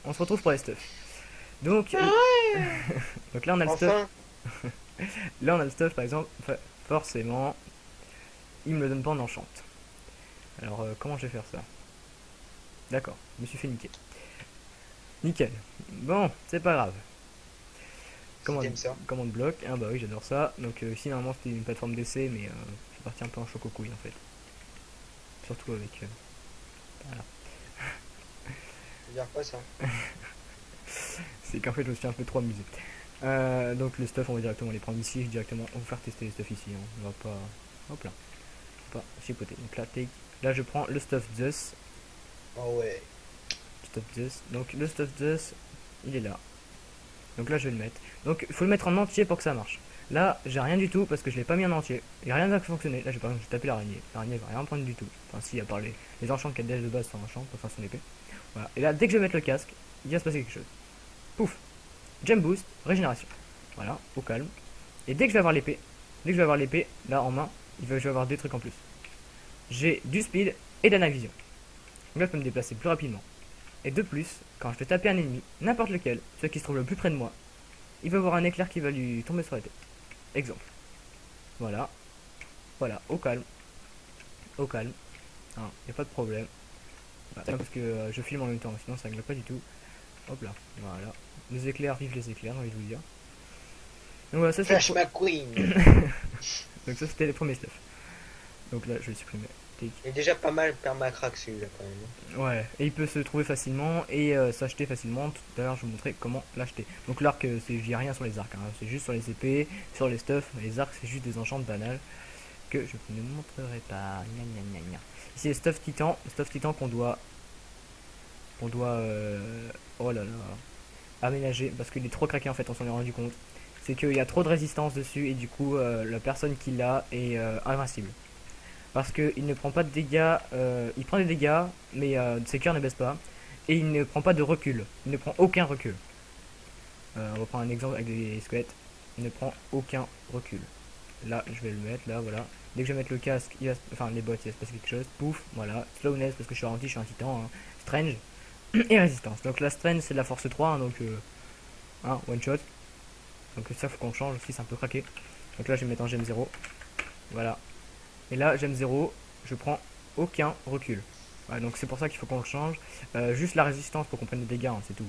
On se retrouve pour les stuff. Donc, donc là on a le stuff. Enfin, Là on a le stuff par exemple, forcément, il me le donne pas en enchant. Alors comment je vais faire ça? D'accord, je me suis fait niquer. Nickel. Bon, c'est pas grave. si t'aimes ça. Commande bloc, ah bah oui j'adore ça. Donc ici normalement c'était une plateforme d'essai mais je suis parti un peu en choc au couille en fait. Surtout avec... voilà. Je veux dire quoi ça? C'est qu'en fait je me suis un peu trop amusé. Donc le stuff on va directement les prendre ici, directement on va faire tester les stuff ici, hein. On va pas... Hop là. Pas chipoter. Donc là, take. Là je prends le stuff Zeus. Oh ouais. Stuff Zeus. Donc le stuff Zeus, il est là. Donc là je vais le mettre. Donc il faut le mettre en entier pour que ça marche. Là j'ai rien du tout parce que je l'ai pas mis en entier. Il n'y a rien à fonctionner. Là par exemple je vais taper l'araignée. L'araignée va rien prendre du tout. Enfin si à part les enchants qu'elle déjà de base sans enchant, enfin son épée. Voilà. Et là dès que je vais mettre le casque, il va se passer quelque chose. Pouf. Gem boost, régénération. Voilà, au calme. Et dès que je vais avoir l'épée, là en main, je vais avoir deux trucs en plus. J'ai du speed et de la night vision. Donc là je peux me déplacer plus rapidement. Et de plus, quand je vais taper un ennemi, n'importe lequel, celui qui se trouve le plus près de moi, il va avoir un éclair qui va lui tomber sur la tête. Exemple. Voilà. Voilà, au calme. Au calme. Il n'y a pas de problème. Voilà, parce que je filme en même temps, sinon ça ne pas du tout. Hop là. Voilà. Les éclairs, vive les éclairs, j'ai envie de vous dire. Donc voilà, ça c'est Flash McQueen. donc ça c'était les premiers stuff. Donc là je vais supprimer. Il est déjà pas mal permacrack celui-là quand même. Ouais, et il peut se trouver facilement et s'acheter facilement. Tout à l'heure, je vous montrais comment l'acheter. Donc l'arc, j'ai rien sur les arcs, hein. C'est juste sur les épées, sur les stuffs. Les arcs, c'est juste des enchants banals que je ne montrerai pas. Gna, gna, gna, gna. Ici, les stuff titan qu'on doit, oh là là, aménager parce qu'il est trop craqué en fait. On s'en est rendu compte. C'est qu'il y a trop de résistance dessus et du coup, la personne qui l'a est invincible. Parce qu'il ne prend pas de dégâts, il prend des dégâts, mais ses cœurs ne baissent pas. Et il ne prend pas de recul, il ne prend aucun recul. On va prendre un exemple avec des squelettes. Il ne prend aucun recul. Là, je vais le mettre, là, voilà. Dès que je vais mettre le casque, enfin les bottes, il va se passer quelque chose. Pouf, voilà. Slowness, parce que je suis ralenti, je suis un titan. Hein. Strange. Et résistance. Donc la strange, c'est de la force 3, hein, donc one shot. Donc ça, faut qu'on change aussi, c'est un peu craqué. Donc là, je vais mettre en gemme 0. Voilà. Et là, j'aime 0, je prends aucun recul. Voilà, donc c'est pour ça qu'il faut qu'on le change. Juste la résistance pour qu'on prenne des dégâts, hein, c'est tout.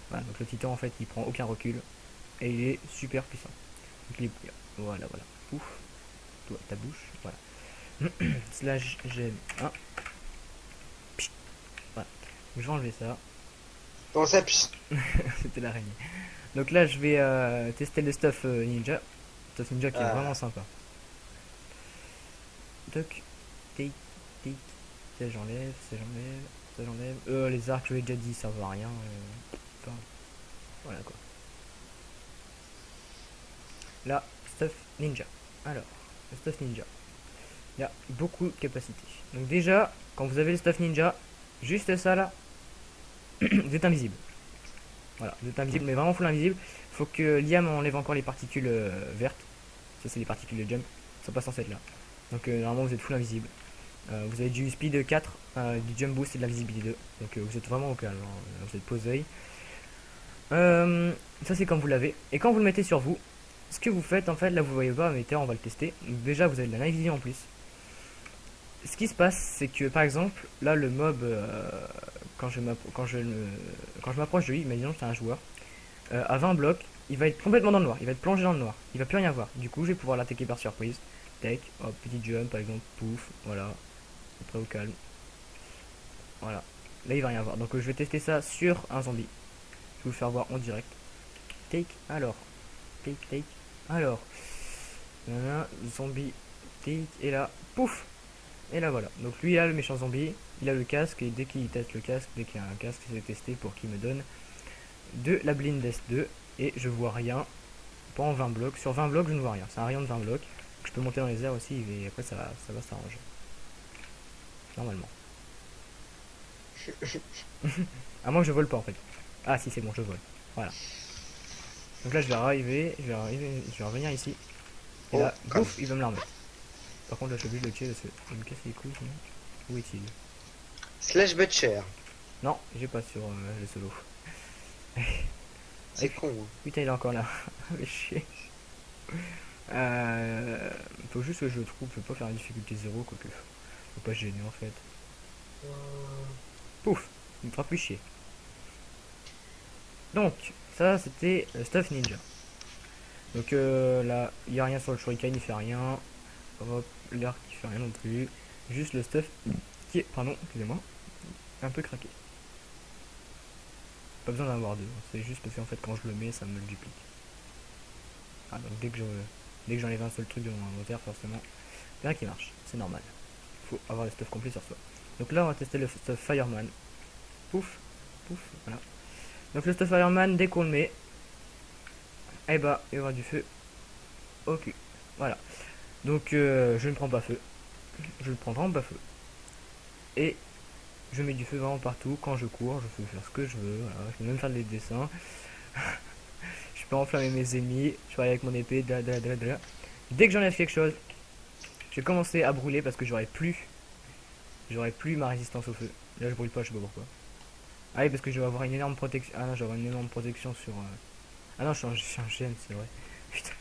Voilà, donc le titan en fait il prend aucun recul. Et il est super puissant. Donc, voilà, voilà. Ouf. Toi, ta bouche. Voilà. Slash gemme 1. Voilà. Donc, je vais enlever ça. Comment ça pisse? C'était l'araignée. Donc là je vais tester le stuff ninja. Stuff ninja qui est vraiment sympa. Toc. Tic. Tic. Ça j'enlève, ça j'enlève, ça j'enlève. Les arcs, je l'ai déjà dit, ça va à rien. Enfin, voilà quoi. Là, stuff ninja. Alors, le stuff ninja. Il y a beaucoup de capacités. Donc déjà, quand vous avez le stuff ninja, juste ça là, vous êtes invisible. Voilà, vous êtes invisible, mais vraiment full invisible. Faut que Liam enlève encore les particules vertes. Ça c'est les particules de jump. Ça passe en cette là. Donc normalement vous êtes full invisible. Vous avez du speed 4, du jump boost et de la visibilité 2. Donc vous êtes vraiment au calme, hein. Vous êtes posé. Ça c'est quand vous l'avez. Et quand vous le mettez sur vous, ce que vous faites en fait, là vous voyez pas, mais on va le tester. Donc, déjà vous avez de la night vision en plus. Ce qui se passe, c'est que par exemple, là le mob, quand je m'approche de lui, imaginons que c'est un joueur, à 20 blocs, il va être complètement dans le noir, il va être plongé dans le noir, il va plus rien voir. Du coup, je vais pouvoir l'attaquer par surprise. Tac, hop, petit jump par exemple, pouf, voilà. Après au calme. Voilà. Là, il va rien voir. Donc, je vais tester ça sur un zombie. Je vais vous faire voir en direct. Take, alors. Take. Alors. Zombie. Take, et là, pouf. Et là, voilà. Donc, lui, il a le méchant zombie. Il a le casque. Et dès qu'il teste le casque, dès qu'il y a un casque, c'est testé pour qu'il me donne de la Blindness 2. Et je vois rien. Pas en 20 blocs. Sur 20 blocs, je ne vois rien. C'est un rayon de 20 blocs. Je peux monter dans les airs aussi. Et après, ça va s'arranger. Normalement. À moins que je vole pas en fait. Ah si c'est bon, je vole. Voilà. Donc là je vais arriver, je vais revenir ici. Et là, bouf, il va me la remettre. Par contre là je suis obligé de le tuer parce qu'il me casse les couilles sinon. Où est-il? Slash Butcher. Non, j'ai pas sur le solo. C'est con. Hein. Putain, il est encore là. Mais chier. Faut juste que je le trouve. Je peux pas faire une difficulté 0, quoique. Faut pas se gêner en fait. Pouf, il me fera plus chier. Donc, ça c'était Stuff Ninja. Donc là, il n'y a rien sur le shuriken, il fait rien. Hop, l'arc qui fait rien non plus. Juste le stuff qui est, pardon, excusez-moi, un peu craqué. Pas besoin d'en avoir deux, c'est juste parce qu'en fait quand je le mets, ça me le duplique. Ah donc dès que j'enlève un seul truc de mon inventaire, forcément, rien qui marche, c'est normal. Faut avoir le stuff complet sur soi. Donc là on va tester le stuff Fireman. Pouf, pouf, voilà. Donc le stuff Fireman, dès qu'on le met, eh bah il y aura du feu au cul. Voilà. Donc je ne prends pas feu. Je ne prends vraiment pas feu. Et je mets du feu vraiment partout. Quand je cours, je peux faire ce que je veux. Voilà. Je peux même faire des dessins. Je peux enflammer mes ennemis. Je vais aller avec mon épée. Dès que j'enlève quelque chose, je vais commencer à brûler parce que j'aurai plus ma résistance au feu. Là je brûle pas, je sais pas pourquoi. Ah oui, parce que je vais avoir une énorme protection. Ah non, j'aurai une énorme protection sur... Ah non, je suis un gemme, c'est vrai. Putain.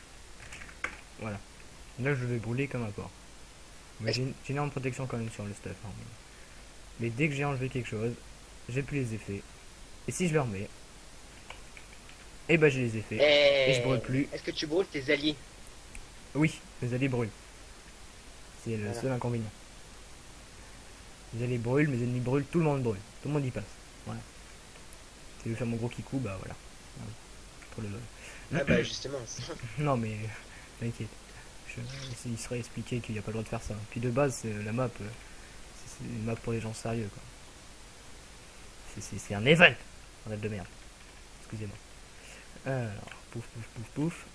Voilà. Là je vais brûler comme un porc. Mais j'ai une énorme protection quand même sur le stuff. Hein. Mais dès que j'ai enlevé quelque chose, j'ai plus les effets. Et si je le remets, et bah j'ai les effets. Et je brûle plus. Est-ce que tu brûles tes alliés? Oui, les alliés brûlent. C'est le Voilà. seul inconvénient. Les alliés brûlent, mes ennemis brûlent, tout le monde brûle. Tout le monde y passe. Voilà. Si je veux faire mon gros kikou, bah voilà. Pour le... Ah bah justement. Non mais, t'inquiète. Il serait expliqué qu'il n'y a pas le droit de faire ça. Puis de base, la map, c'est une map pour les gens sérieux quoi. C'est un event. On a de merde. Excusez-moi. Alors, pouf, pouf, pouf, pouf.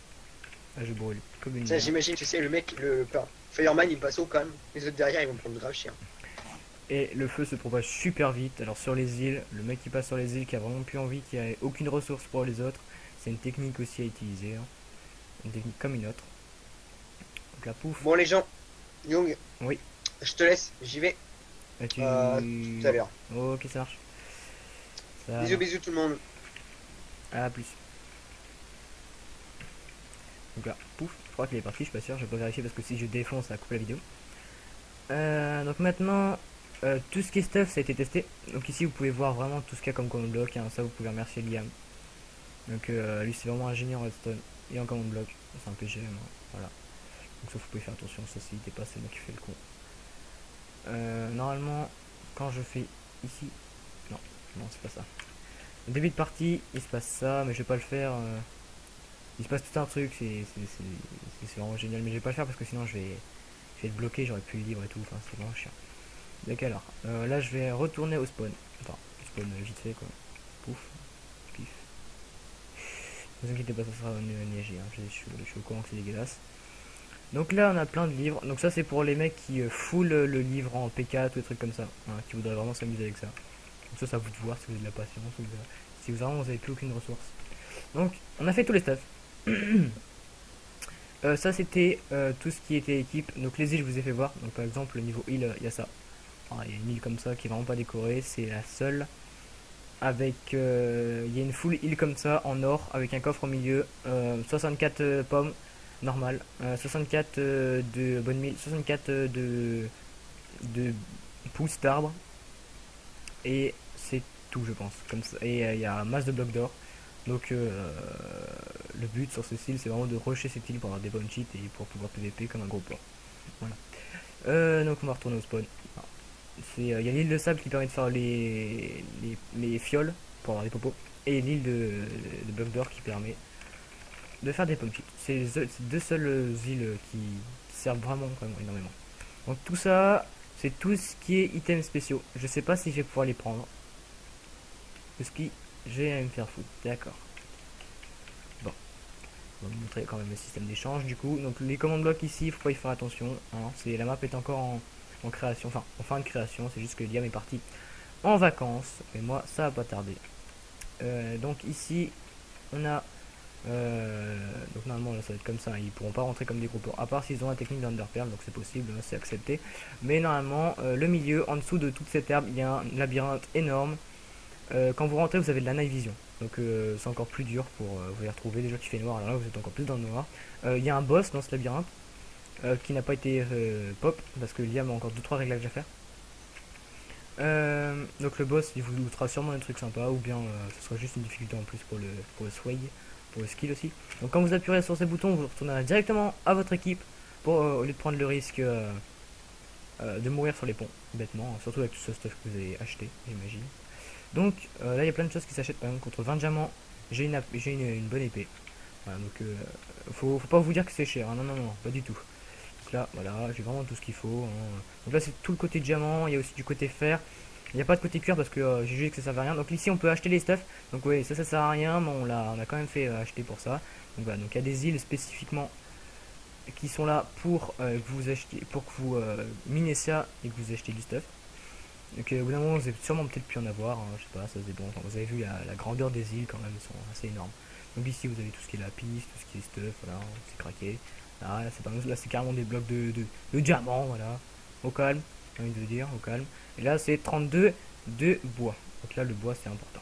Là, je brûle comme une merde. J'imagine, tu sais, le mec, le Fireman, il passe au calme. Les autres derrière, ils vont prendre grave cher. Et le feu se propage super vite. Alors sur les îles, le mec qui passe sur les îles, qui a vraiment plus envie, qui a aucune ressource pour les autres, c'est une technique aussi à utiliser. Hein. Une technique comme une autre. Donc là, pouf. Bon, les gens, Young, Oui. je te laisse, j'y vais. Là, tu... Tout à l'heure. Ok, ça marche. Ça Bisous, bisous tout le monde. à plus. Donc là, pouf, je crois qu'il est parti, je suis pas sûr, je vais pas vérifier parce que si je défonce, ça coupe la vidéo. Donc maintenant, tout ce qui est stuff, ça a été testé. Donc ici, vous pouvez voir vraiment tout ce qu'il y a comme command block. Hein. Ça, vous pouvez remercier Liam. Donc lui, c'est vraiment un génie en redstone et en command block. C'est un PGM, hein. Voilà. Donc ça, vous pouvez faire attention, ça s'il dépasse, c'est moi qui fais le con. Normalement, quand je fais ici... Non, non, c'est pas ça. Au début de partie, il se passe ça, mais je vais pas le faire. Il se passe tout un truc, c'est vraiment génial, mais je vais pas le faire parce que sinon je vais être bloqué, j'aurais plus le livre et tout, enfin c'est vraiment chiant. Donc alors, là je vais retourner au spawn. Enfin, spawn vite fait quoi. Pouf, pif. Ne vous inquiétez pas, ça sera neigé, hein. Je suis au courant que c'est dégueulasse. Donc là on a plein de livres, donc ça c'est pour les mecs qui full le livre en P4 ou des trucs comme ça, hein, qui voudraient vraiment s'amuser avec ça. Donc ça, c'est à vous de voir si vous avez de la patience ou si vous avez plus aucune ressource. Donc on a fait tous les stuff. Ça c'était tout ce qui était équipe. Donc les îles je vous ai fait voir. Donc par exemple le niveau île il y a ça. Il y a une île comme ça qui est vraiment pas décorée. C'est la seule. Avec il y a une full île comme ça en or avec un coffre au milieu. 64 pommes normales. 64 de bonne mille. 64 de pousses d'arbres. Et c'est tout je pense. Comme ça. Et il y a masse de blocs d'or. Donc le but sur ce style c'est vraiment de rusher cette île pour avoir des bonnes cheats et pour pouvoir PVP comme un gros plan. Voilà. Donc on va retourner au spawn. Il y a l'île de sable qui permet de faire les fioles pour avoir des popos. Et l'île de blocs d'or qui permet de faire des pommes cheats. C'est les deux seules îles qui servent vraiment énormément. Donc tout ça, c'est tout ce qui est items spéciaux. Je sais pas si je vais pouvoir les prendre. Parce que je vais me faire foutre. D'accord. Bon. On va vous montrer quand même le système d'échange du coup. Donc les commandes blocs ici, il faut pas y faire attention. Hein. La map est encore en création. Enfin, en fin de création. C'est juste que Liam est parti en vacances. Et moi, ça va pas tarder. Donc ici, on a... donc normalement là ça va être comme ça, hein. Ils pourront pas rentrer comme des groupes à part s'ils ont la technique d'Underpearl, donc c'est possible, c'est accepté. Mais normalement le milieu, en dessous de toute cette herbe, il y a un labyrinthe énorme Quand vous rentrez, vous avez de la night vision. Donc c'est encore plus dur pour vous les retrouver. Déjà qu'il fait noir, alors là vous êtes encore plus dans le noir. Il y a un boss dans ce labyrinthe qui n'a pas été pop parce que Liam a encore 2-3 réglages à faire. Donc le boss il vous fera sûrement des trucs sympas ou bien ce sera juste une difficulté en plus pour le swag, pour le skill aussi. Donc quand vous appuyez sur ces boutons, vous retournez directement à votre équipe pour au lieu de prendre le risque de mourir sur les ponts, bêtement, hein, surtout avec tout ce stuff que vous avez acheté, j'imagine. Donc là il y a plein de choses qui s'achètent par exemple contre 20 diamants, j'ai une bonne épée. Voilà, donc faut pas vous dire que c'est cher, hein, non, pas du tout. Donc là, voilà, j'ai vraiment tout ce qu'il faut. Hein. Donc là, c'est tout le côté diamant, il y a aussi du côté fer. Il n'y a pas de côté cuir parce que j'ai jugé que ça servait à rien. Donc ici, on peut acheter les stuffs. Donc oui, ça sert à rien, mais on a quand même fait acheter pour ça. Donc voilà, donc il y a des îles spécifiquement qui sont là pour que vous achetez, pour que vous minez ça et que vous achetez du stuff. Donc au bout d'un moment, vous avez sûrement peut-être pu en avoir, hein, je sais pas, ça c'est bon. Enfin, vous avez vu la grandeur des îles quand même, ils sont assez énormes. Donc ici, vous avez tout ce qui est lapis, tout ce qui est stuff, voilà, c'est craqué. Là, c'est carrément des blocs de diamants, voilà. Au calme, j'ai envie de vous dire, au calme. Et là, c'est 32 de bois. Donc là, le bois, c'est important.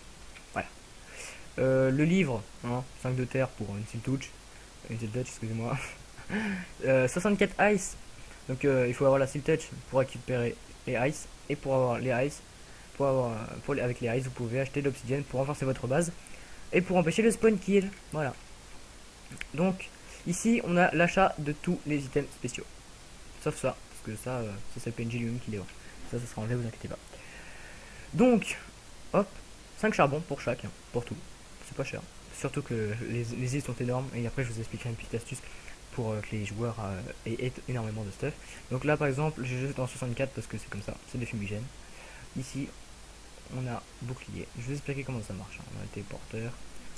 Voilà. Le livre, hein, 5 de terre pour une touch. Une touch, excusez-moi. 64 ice. Donc il faut avoir la touch pour récupérer les ice. Et pour avoir les ice, avec les ice, vous pouvez acheter de l'obsidienne pour renforcer votre base. Et pour empêcher le spawn kill. Voilà. Donc ici on a l'achat de tous les items spéciaux. Sauf ça, parce que ça c'est le PNJ lui-même qui les vend. Ça sera enlevé, vous inquiétez pas. Donc, hop, 5 charbons pour chaque, hein, pour tout. C'est pas cher. Surtout que les îles sont énormes. Et après je vous expliquerai une petite astuce pour que les joueurs aient énormément de stuff. Donc là par exemple j'ai juste dans 64 parce que c'est comme ça, c'est des fumigènes. Ici on a bouclier. Je vais vous expliquer comment ça marche. Hein. On a le téléporteur,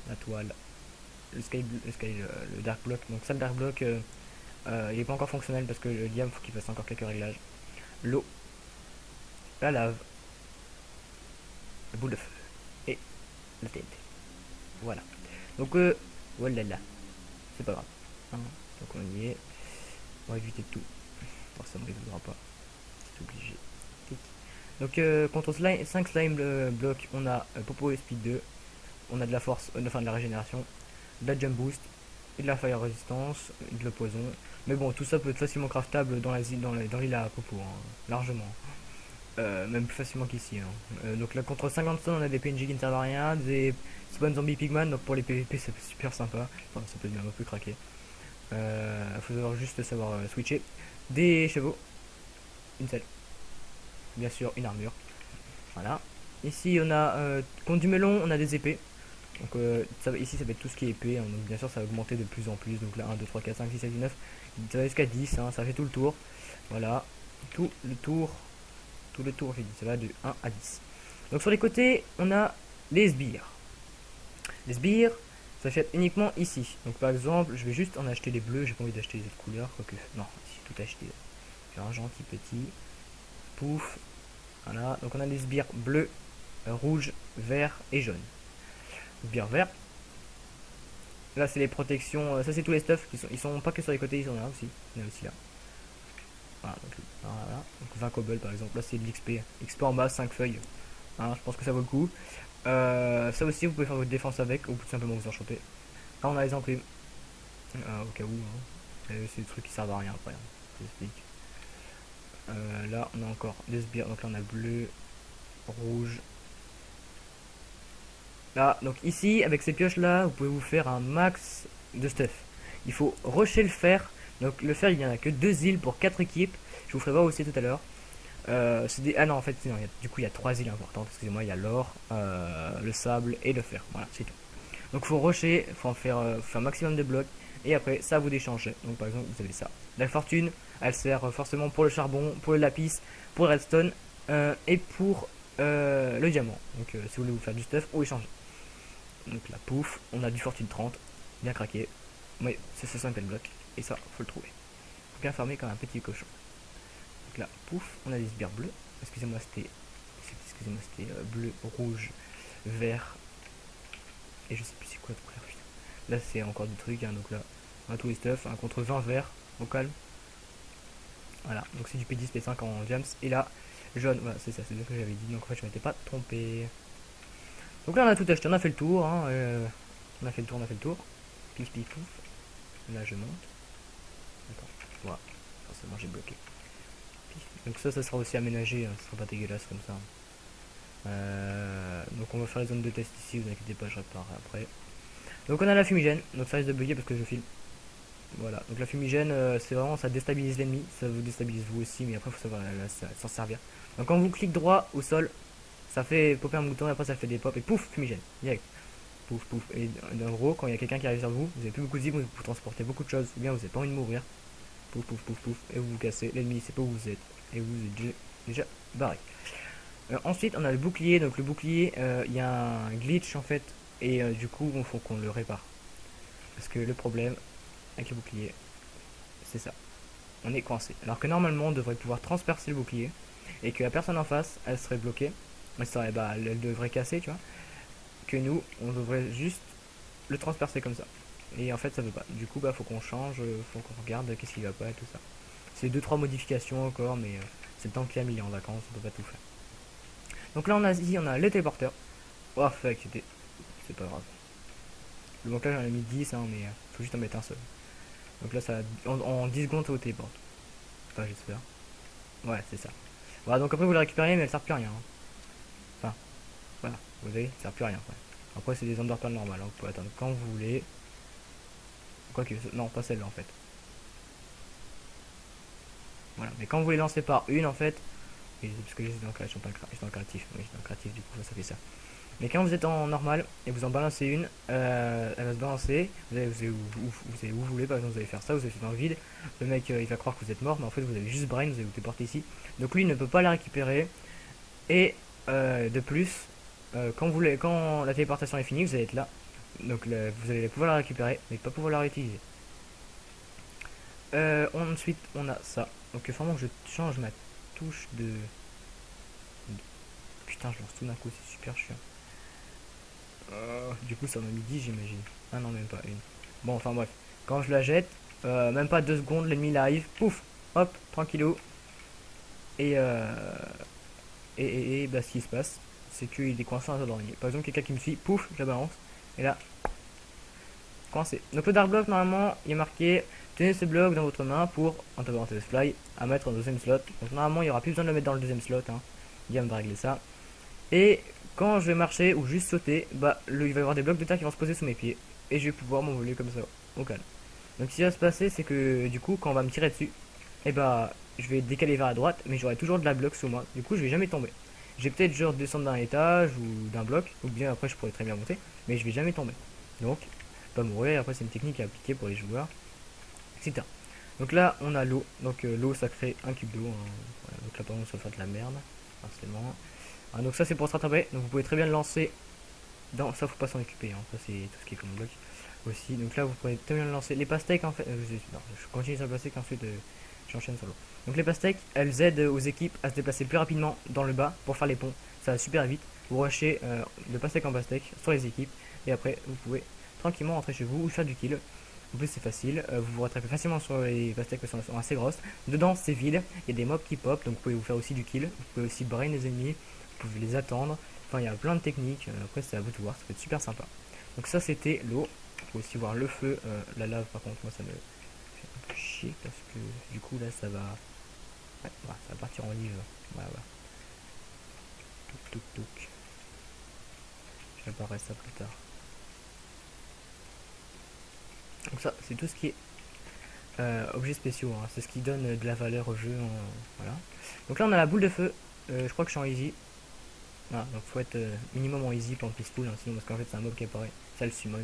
la toile, le dark block. Donc ça le dark block il est pas encore fonctionnel parce que le Liam faut qu'il fasse encore quelques réglages. L'eau, la lave, la boule de feu et la TNT. Voilà. Donc voilà, c'est pas grave. Hein. Donc on y est. On va éviter tout. Forcément il ne voudra pas. C'est obligé. Donc contre 5 slime block, on a Popo et Speed 2. On a de la force, enfin de la régénération, de la jump boost et de la fire résistance, de la poison. Mais bon, tout ça peut être facilement craftable dans l'île à Popo, hein, largement. Même plus facilement qu'ici. Hein. Donc là, contre 50 stone, on a des PNJ qui ne servent à rien, des spawn zombie pigman, donc pour les PVP, c'est super sympa. Enfin, ça peut bien un peu craquer. Faut juste savoir switcher. Des chevaux, une selle, bien sûr, une armure. Voilà. Ici, on a contre du melon, on a des épées. Donc ici ça va être tout ce qui est épée, hein, donc bien sûr ça va augmenter de plus en plus, donc là 1, 2, 3, 4, 5, 6, 7, 8, 9, ça va jusqu'à 10, hein, ça fait tout le tour, voilà, tout le tour, j'ai dit, ça va de 1 à 10. Donc sur les côtés on a les sbires, s'achètent uniquement ici, donc par exemple je vais juste en acheter les bleus, j'ai pas envie d'acheter les autres couleurs, quoique, non, j'ai tout acheté, j'ai un gentil petit, pouf, voilà, donc on a les sbires bleus, rouges, verts et jaunes. Sbires verts. Là c'est les protections, ça c'est tous les stuffs ils sont pas que sur les côtés, ils sont là aussi. Il y en a aussi là. Voilà, donc 20 cobble par exemple, là c'est de l'XP. XP en bas, 5 feuilles. Hein, je pense que ça vaut le coup. Ça aussi vous pouvez faire votre défense avec, ou tout simplement vous en choper. Là on a les enclumes. Au cas où. Hein. C'est des trucs qui servent à rien après. Hein. Je t'explique. Là on a encore des sbires, donc là on a bleu, rouge. Là, donc ici, avec ces pioches là, vous pouvez vous faire un max de stuff. Il faut rusher le fer. Donc le fer, il n'y en a que 2 îles pour 4 équipes. Je vous ferai voir aussi tout à l'heure. Ah non, en fait, non, du coup, il y a 3 îles importantes. Excusez-moi, il y a l'or, le sable et le fer. Voilà, c'est tout. Donc il faut rusher, il faut en faire, un maximum de blocs. Et après, ça vous déchange. Donc par exemple, vous avez ça. La fortune, elle sert forcément pour le charbon, pour le lapis, pour le redstone et pour le diamant. Donc si vous voulez vous faire du stuff ou échanger. Donc là, pouf, on a du fortune 30, bien craqué. Mais c'est 64 blocs, et ça, faut le trouver. Faut bien farmer comme un petit cochon. Donc là, pouf, on a des sbires bleus. Excusez-moi, c'était bleu, rouge, vert. Et je sais plus c'est quoi de couleur, putain. Là, c'est encore des trucs, hein, donc là, on a tous les stuff, hein, contre 20 verts, au calme. Voilà, donc c'est du P10, P5 en jams. Et là, jaune, voilà, c'est ça, c'est ce que j'avais dit. Donc en fait, je m'étais pas trompé. Donc là on a tout acheté, on a fait le tour, hein, on a fait le tour, on a fait le tour. Pif pif pouf. Là je monte. Attends, voilà. Forcément j'ai bloqué. Pif. Donc ça sera aussi aménagé, hein, ça sera pas dégueulasse comme ça. Donc on va faire les zones de test ici, vous inquiétez pas, je réparerai après. Donc on a la fumigène, donc ça risque de bugger parce que je filme. Voilà, donc la fumigène, c'est vraiment, ça déstabilise l'ennemi, ça vous déstabilise vous aussi, mais après il faut savoir s'en servir. Donc quand vous cliquez droit au sol, ça fait popper un bouton et après ça fait des pop et pouf, fumigène, direct. Pouf pouf. Et en gros, quand il y a quelqu'un qui arrive sur vous, vous avez plus beaucoup de vie, vous transportez beaucoup de choses, ou bien vous n'avez pas envie de mourir. Pouf pouf pouf pouf, et vous vous cassez, l'ennemi sait pas où vous êtes, et vous êtes déjà barré. Ensuite, on a le bouclier, donc le bouclier, il y a un glitch en fait, et du coup, il faut qu'on le répare. Parce que le problème avec le bouclier, c'est ça. On est coincé. Alors que normalement, on devrait pouvoir transpercer le bouclier et que la personne en face, elle serait bloquée. Elle devrait casser, tu vois. Que nous, on devrait juste le transpercer comme ça. Et en fait, ça veut pas. Du coup, faut qu'on change, faut qu'on regarde qu'est-ce qui va pas et tout ça. C'est 2-3 modifications encore, mais c'est le temps qu'il a mis, il est en vacances, on peut pas tout faire. Donc là, on a le téléporteur. Oh, fuck, c'est pas grave. Le montage, j'en ai mis 10, hein, mais faut juste en mettre un seul. Donc là, en 10 secondes, ça vous téléporte. Enfin, j'espère. Ouais, c'est ça. Voilà, donc après, vous la récupérez, mais elle sert plus à rien. Hein. Enfin, voilà, vous voyez, ça sert plus à rien. Ouais. Après, c'est des underpants normales. Hein. Vous pouvez attendre quand vous voulez. Quoique, non, pas celle-là en fait. Voilà, mais quand vous les lancez par une, en fait, parce que j'étais dans le créatif, oui, j'étais dans le créatif, du coup, ça fait ça. Mais quand vous êtes en normal et vous en balancez une, elle va se balancer. Vous allez où vous voulez, par exemple, vous allez faire ça, vous allez dans le vide. Le mec il va croire que vous êtes mort, mais en fait vous avez juste Brain, vous allez vous déporter ici. Donc lui il ne peut pas la récupérer. Et de plus, quand la téléportation est finie, vous allez être là. Donc vous allez pouvoir la récupérer, mais pas pouvoir la réutiliser. Ensuite on a ça. Donc il faut vraiment que je change ma touche de. Putain, je lance tout d'un coup, c'est super chiant. Du coup, ça m'a mis 10, j'imagine. Ah non, même pas une. Bon, enfin bref. Quand je la jette, même pas 2 secondes, l'ennemi il arrive. Pouf, hop, tranquillou. Et, bah, ce qui se passe, c'est qu'il est coincé dans un dernier. Par exemple, quelqu'un qui me suit, pouf, je la balance. Et là, coincé. Donc le Dark Block, normalement, il est marqué tenez ce bloc dans votre main pour, entre parenthèses, fly, à mettre dans le deuxième slot. Donc normalement, il n'y aura plus besoin de le mettre dans le deuxième slot. Hein. Guillaume va régler ça. Et quand je vais marcher ou juste sauter, il va y avoir des blocs de terre qui vont se poser sous mes pieds. Et je vais pouvoir m'envoler comme ça, au calme. Donc ce qui va se passer, c'est que du coup, quand on va me tirer dessus, je vais décaler vers la droite, mais j'aurai toujours de la bloc sous moi. Du coup, je vais jamais tomber. Je vais peut-être genre descendre d'un étage ou d'un bloc, ou bien après je pourrais très bien monter, mais je vais jamais tomber. Donc, pas mourir. Après, c'est une technique à appliquer pour les joueurs, etc. Donc là, on a l'eau. Donc l'eau, ça crée un cube d'eau. Hein. Voilà. Donc là, par exemple, ça va faire de la merde, forcément. Ah, donc ça c'est pour se rattraper, donc vous pouvez très bien le lancer dans, ça faut pas s'en occuper, hein. Ça c'est tout ce qui est comme bloc aussi, donc là vous pouvez très bien le lancer, les pastèques en fait, non, je continue sur le pastèque, ensuite j'enchaîne sur l'eau. Donc les pastèques, elles aident aux équipes à se déplacer plus rapidement dans le bas pour faire les ponts, ça va super vite, vous rushez de pastèque en pastèque sur les équipes, et après vous pouvez tranquillement rentrer chez vous ou faire du kill. En plus c'est facile, vous vous rattrapez facilement sur les pastèques parce qu'elles sont assez grosses. Dedans c'est vide, il y a des mobs qui pop, donc vous pouvez vous faire aussi du kill, vous pouvez aussi brain les ennemis, vous pouvez les attendre, enfin il y a plein de techniques, après c'est à vous de voir, ça peut être super sympa. Donc ça c'était l'eau, il faut aussi voir le feu, la lave par contre moi ça me fait un peu chier parce que du coup là ça va, ouais, voilà, ça va partir en live, voilà, voilà. Touc touc touc, je réparerai ça plus tard. Donc ça c'est tout ce qui est objets spéciaux, hein. C'est ce qui donne de la valeur au jeu, voilà. Donc là on a la boule de feu, je crois que je suis en easy. Ah, donc faut être minimum en easy pour peaceful, hein, sinon parce qu'en fait c'est un mob qui apparaît, ça le summon.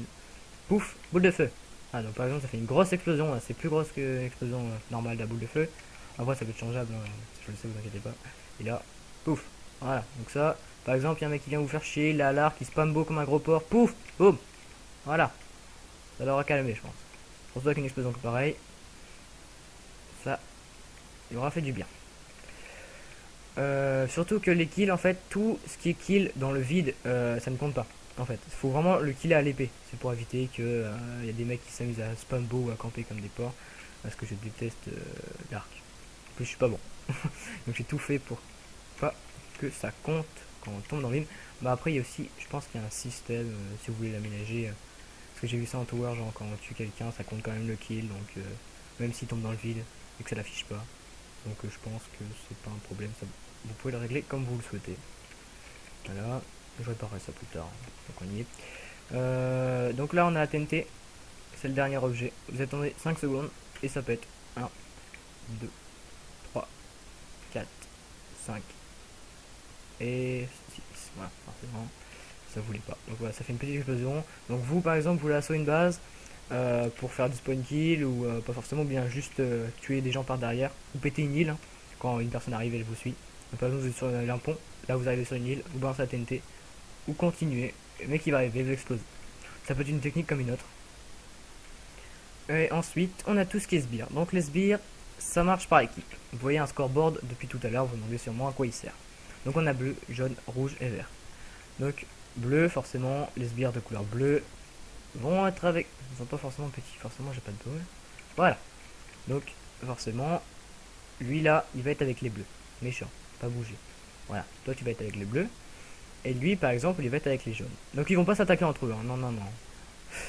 Pouf, boule de feu. Ah donc par exemple ça fait une grosse explosion, c'est plus grosse que l'explosion normale de la boule de feu. Après ça peut être changeable, hein, je le sais, vous inquiétez pas. Et là, pouf, voilà, donc ça, par exemple il y a un mec qui vient vous faire chier, il a l'art qui spam beau comme un gros porc, pouf, boum, voilà, ça l'aura calmé je pense. Pour ça qu'une explosion pareille, ça, il aura fait du bien. Surtout que les kills, en fait, tout ce qui est kill dans le vide, ça ne compte pas. En fait, il faut vraiment le killer à l'épée. C'est pour éviter que y a des mecs qui s'amusent à spam bow ou à camper comme des porcs. Parce que je déteste l'arc. En plus, je suis pas bon. Donc j'ai tout fait pour pas que ça compte quand on tombe dans le vide. Bah après il y a aussi, je pense qu'il y a un système, si vous voulez l'aménager, parce que j'ai vu ça en tower, genre quand on tue quelqu'un ça compte quand même le kill, donc même s'il tombe dans le vide et que ça l'affiche pas. Donc je pense que c'est pas un problème, ça, vous pouvez le régler comme vous le souhaitez. Voilà, je réparerai ça plus tard, donc on y est. Donc là on a la TNT, c'est le dernier objet, vous attendez 5 secondes et ça pète. 1, 2, 3, 4, 5 et 6. Voilà, forcément, ça voulait pas. Donc voilà, ça fait une petite explosion. Donc vous, par exemple, vous voulez assaut une base pour faire du spawn kill ou pas forcément, bien juste tuer des gens par derrière ou péter une île hein, quand une personne arrive et elle vous suit. Donc, par exemple, vous êtes sur un pont, là vous arrivez sur une île, vous balancez la TNT ou continuez, le mec il va arriver, vous explose. Ça peut être une technique comme une autre. Et ensuite, on a tout ce qui est sbire. Donc les sbires, ça marche par équipe. Vous voyez un scoreboard depuis tout à l'heure, vous vous demandez sûrement à quoi il sert. Donc on a bleu, jaune, rouge et vert. Donc bleu, forcément, les sbires de couleur bleue vont être avec... Ils sont pas forcément petits, forcément j'ai pas de ball. Voilà. Donc forcément, lui là, il va être avec les bleus. Méchant, pas bouger. Voilà, toi tu vas être avec les bleus. Et lui par exemple, il va être avec les jaunes. Donc ils vont pas s'attaquer entre eux, hein. Non, non, non.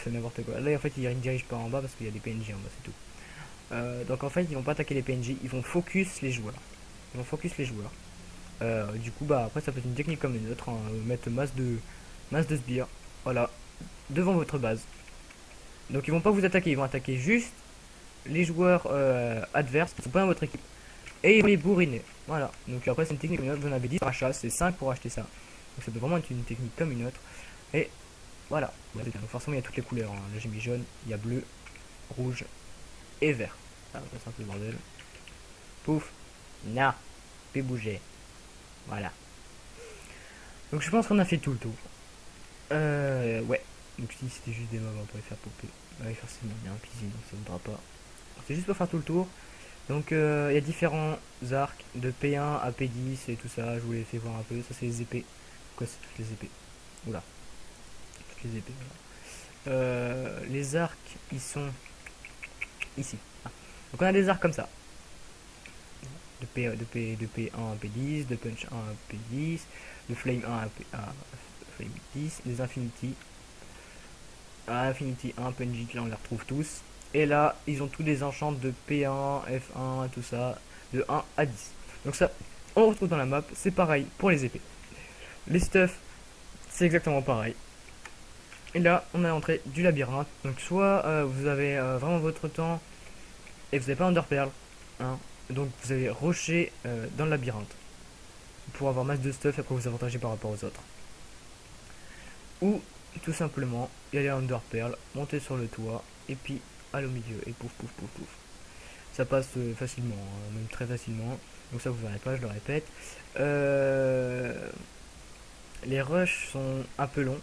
C'est n'importe quoi. Là en fait, ils ne dirigent pas en bas parce qu'il y a des PNJ en bas, c'est tout. Donc en fait, ils vont pas attaquer les PNJ, ils vont focus les joueurs. Ils vont focus les joueurs. Du coup, bah après, ça peut être une technique comme une autre, hein, mettre masse de sbires, voilà, devant votre base. Donc ils vont pas vous attaquer, ils vont attaquer juste les joueurs adverses qui sont pas dans votre équipe. Et ils vont les bourriner. Voilà. Donc après, c'est une technique comme une autre, vous en avez 10 par achat, c'est 5 pour acheter ça. Donc ça peut vraiment être une technique comme une autre. Et voilà. Donc forcément, il y a toutes les couleurs. Hein. Là, j'ai mis jaune, il y a bleu, rouge et vert. Ah, ça c'est un peu le bordel. Pouf. Na. Fait bouger. Voilà. Donc je pense qu'on a fait tout le tour. Ouais. Donc si c'était juste des mobs, on pourrait faire popper. Ouais, forcément, il y a un pisi, donc ça ne voudra pas. C'est juste pour faire tout le tour. Donc il y a différents arcs de P1 à P10 et tout ça. Je vous l'ai fait voir un peu. Ça c'est les épées. Quoi, c'est toutes les épées. Oula. Toutes les épées, voilà. Les arcs, ils sont ici. Ah. Donc on a des arcs comme ça. De P1 à P10, de Punch 1 à P10, de Flame 1 à Flame 10, des Infinity à Infinity 1, Punch, là on les retrouve tous. Et là, ils ont tous des enchants de P1, F1, tout ça, de 1 à 10. Donc ça, on retrouve dans la map, c'est pareil pour les épées. Les stuff, c'est exactement pareil. Et là, on a l'entrée du labyrinthe. Donc soit vous avez vraiment votre temps et vous n'avez pas Underpearl, hein. Donc vous allez rusher dans le labyrinthe pour avoir masse de stuff et après vous avantager par rapport aux autres. Ou tout simplement y aller à Underpearl, monter sur le toit et puis aller au milieu et pouf pouf pouf pouf. Ça passe facilement, hein, même très facilement. Donc ça vous verrez pas, je le répète. Les rushs sont un peu longs,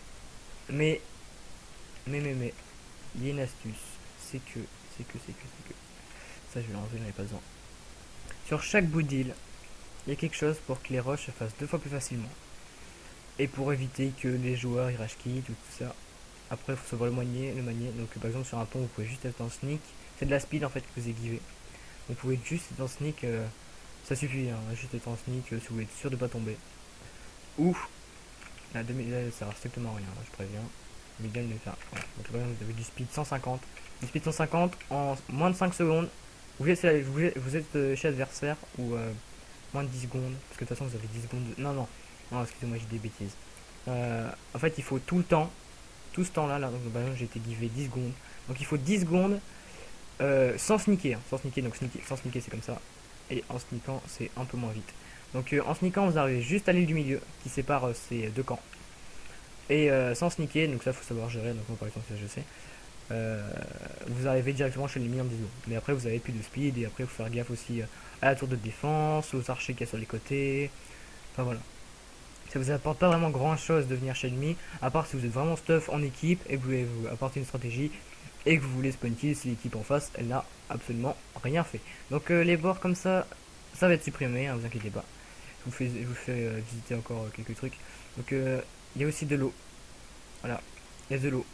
mais il y a une astuce, c'est que ça je vais l'enlever, j'en ai pas besoin. Sur chaque bout d'île, il y a quelque chose pour que les rushs se fassent 2 fois plus facilement. Et pour éviter que les joueurs ils rush kit ou tout ça. Après il faut savoir le manier. Donc par exemple sur un pont vous pouvez juste être en sneak. C'est de la speed en fait que vous givé. Vous pouvez juste être en sneak, ça suffit, hein, juste être en sneak si vous voulez être sûr de pas tomber. Ou la demi ça sert strictement à rien, je préviens. Mais bien de le faire. Voilà. Donc par exemple vous avez du speed 150. Du speed 150 en moins de 5 secondes. Vous êtes chez adversaire ou moins de 10 secondes. Parce que de toute façon vous avez 10 secondes. Non, excusez-moi, j'ai des bêtises. En fait, il faut tout le temps, tout ce temps-là, là, donc par exemple, j'ai été givé 10 secondes. Donc il faut 10 secondes sans sneaker. Sans sneaker, sans sneaker, c'est comme ça. Et en sneakant, c'est un peu moins vite. Donc en sneakant, vous arrivez juste à l'île du milieu qui sépare ces deux camps. Et sans sneaker, donc ça, faut savoir gérer. Donc moi, par exemple, ça, je sais. Vous arrivez directement chez l'ennemi en 10 secondes. Mais après, vous avez plus de speed. Et après, il faut faire gaffe aussi à la tour de défense, aux archers qu'il y a sur les côtés. Enfin voilà. Ça vous apporte pas vraiment grand chose de venir chez l'ennemi, à part si vous êtes vraiment stuff en équipe et que vous voulez vous apporter une stratégie et que vous voulez spawn kill si l'équipe en face elle n'a absolument rien fait. Donc les bords comme ça va être supprimé, hein, vous inquiétez pas. Je vous fais visiter encore quelques trucs. Donc il y a aussi de l'eau. Voilà, il y a de l'eau.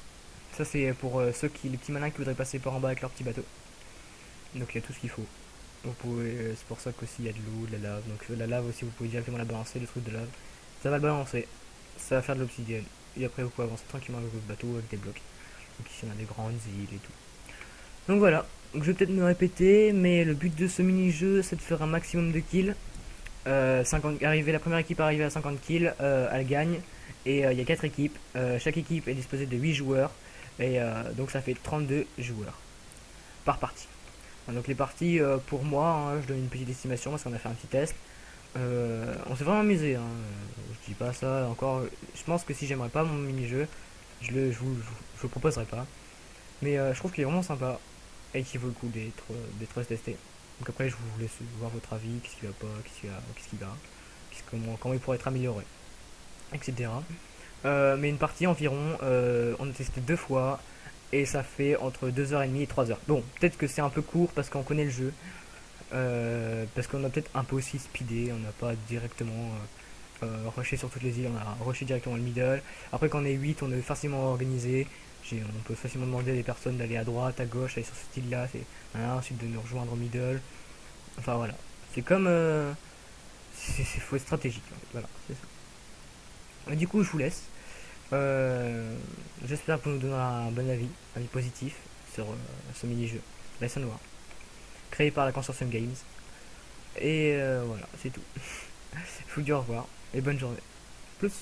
Ça c'est pour les petits malins qui voudraient passer par en bas avec leur petit bateau. Donc il y a tout ce qu'il faut. C'est pour ça qu'aussi il y a de l'eau, de la lave. Donc la lave aussi vous pouvez directement la balancer, le truc de lave. Ça va le balancer, ça va faire de l'obsidienne. Et après vous pouvez avancer tranquillement avec votre bateau avec des blocs. Donc ici on a des grandes îles et tout. Donc voilà, donc, je vais peut-être me répéter, mais le but de ce mini-jeu c'est de faire un maximum de kills. 50, la première équipe arrivée à 50 kills, elle gagne. Et il y a 4 équipes. Chaque équipe est disposée de 8 joueurs. Et donc ça fait 32 joueurs par partie. Donc les parties, pour moi, hein, je donne une petite estimation parce qu'on a fait un petit test. On s'est vraiment amusé. Hein. Je dis pas ça encore. Je pense que si j'aimerais pas mon mini-jeu, je vous proposerai pas. Mais je trouve qu'il est vraiment sympa et qu'il vaut le coup d'être testé. Donc après, je vous laisse voir votre avis, qu'est-ce qui va pas, qu'est-ce qui va, comment il pourrait être amélioré, etc. Mais une partie environ, on a testé 2 fois et ça fait entre 2h30 et 3h. Bon, peut-être que c'est un peu court parce qu'on connaît le jeu, parce qu'on a peut-être un peu aussi speedé, on n'a pas directement rushé sur toutes les îles, on a rushé directement le middle. Après, quand on est 8, on est facilement organisé. On peut facilement demander à des personnes d'aller à droite, à gauche, aller sur cette île là, ensuite de nous rejoindre au middle. Enfin voilà, c'est comme. Faut être stratégique, en fait. Voilà, c'est ça. Et du coup, je vous laisse. J'espère que vous nous donnerez un bon avis positif sur ce mini-jeu, Lesson War, créé par la Consortium Games. Et voilà, c'est tout. Je vous dis au revoir et bonne journée. Plus.